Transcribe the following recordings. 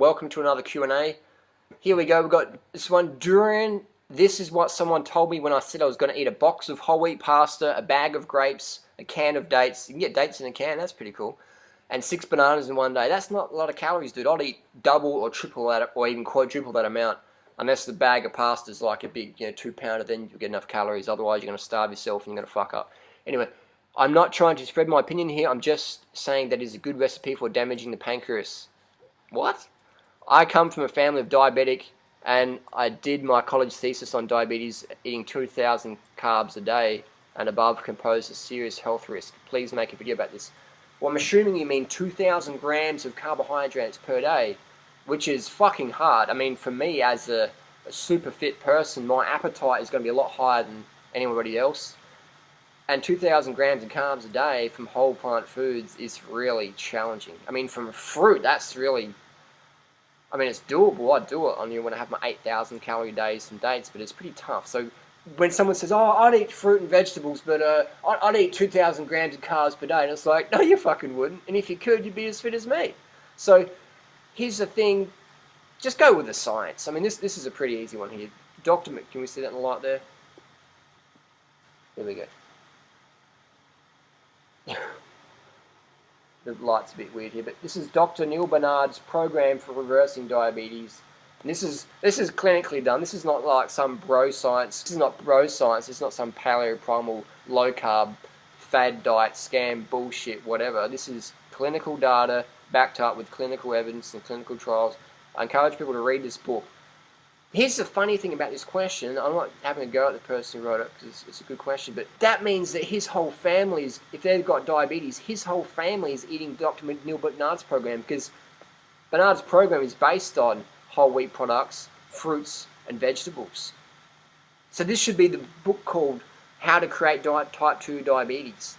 welcome to another Q&A. Here we go, we've got this one, durian. This is what someone told me when I said I was going to eat a box of whole wheat pasta, a bag of grapes, a can of dates. You can get dates in a can, that's pretty cool. And 6 bananas in one day. That's not a lot of calories, dude. I'd eat double or triple that, or even quadruple that amount. Unless the bag of pasta is like a big, 2-pounder, then you'll get enough calories. Otherwise, you're going to starve yourself and you're going to fuck up. Anyway, I'm not trying to spread my opinion here. I'm just saying that it's a good recipe for damaging the pancreas. What? I come from a family of diabetic, and I did my college thesis on diabetes. Eating 2,000 carbs a day and above can pose a serious health risk. Please make a video about this. Well, I'm assuming you mean 2,000 grams of carbohydrates per day, which is fucking hard. I mean, for me as a super fit person, my appetite is going to be a lot higher than anybody else. And 2,000 grams of carbs a day from whole plant foods is really challenging. I mean, from fruit, that's really... I mean, it's doable. I'd do it on when I have my 8,000 calorie days and dates, but it's pretty tough. So when someone says, oh, I'd eat fruit and vegetables, but I'd eat 2,000 grams of carbs per day, and it's like, no, you fucking wouldn't. And if you could, you'd be as fit as me. So here's the thing. Just go with the science. I mean, this is a pretty easy one here. Dr. Can we see that in the light there? There we go. The light's a bit weird here, but this is Dr. Neil Barnard's program for reversing diabetes. And this is clinically done. This is not like some bro science. This is not bro science. This is not some paleo-primal, low-carb, fad diet, scam, bullshit, whatever. This is clinical data backed up with clinical evidence and clinical trials. I encourage people to read this book. Here's the funny thing about this question. I'm not having a go at the person who wrote it because it's a good question, but that means that his whole family is, if they've got diabetes, his whole family is eating Dr. Neil Barnard's program, because Barnard's program is based on whole wheat products, fruits, and vegetables. So this should be the book called How to Create Type 2 Diabetes.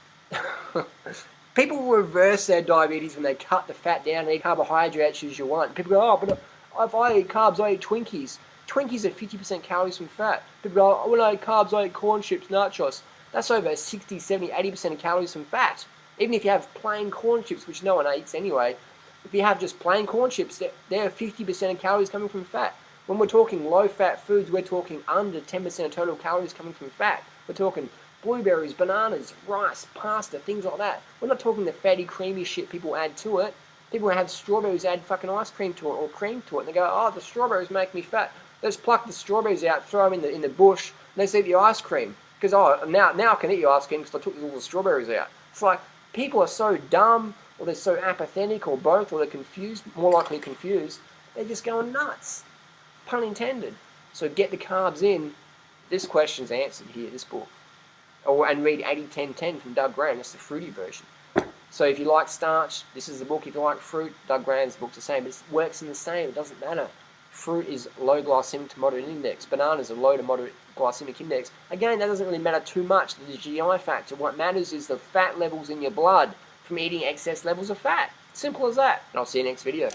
People will reverse their diabetes when they cut the fat down and eat carbohydrates as you want. People go, oh, but if I eat carbs, I eat Twinkies. Twinkies are 50% calories from fat. People go, oh, when I eat carbs, I eat corn chips, nachos. That's over 60, 70, 80% of calories from fat. Even if you have plain corn chips, which no one eats anyway, if you have just plain corn chips, there are 50% of calories coming from fat. When we're talking low-fat foods, we're talking under 10% of total calories coming from fat. We're talking blueberries, bananas, rice, pasta, things like that. We're not talking the fatty, creamy shit people add to it. People have strawberries add fucking ice cream to it or cream to it, and they go, oh, the strawberries make me fat. Let's pluck the strawberries out, throw them in the bush, and let's eat the ice cream. Because, oh, now I can eat your ice cream because I took all the strawberries out. It's like, people are so dumb, or they're so apathetic, or both, or they're confused, more likely confused, they're just going nuts. Pun intended. So get the carbs in. This question's answered here, this book. And read 80-10-10 from Doug Graham. That's the fruity version. So if you like starch, this is the book. If you like fruit, Doug Graham's book's the same. It works in the same. It doesn't matter. Fruit is low glycemic to moderate index. Bananas are low to moderate glycemic index. Again, that doesn't really matter too much, the GI factor. What matters is the fat levels in your blood from eating excess levels of fat. Simple as that. And I'll see you next video.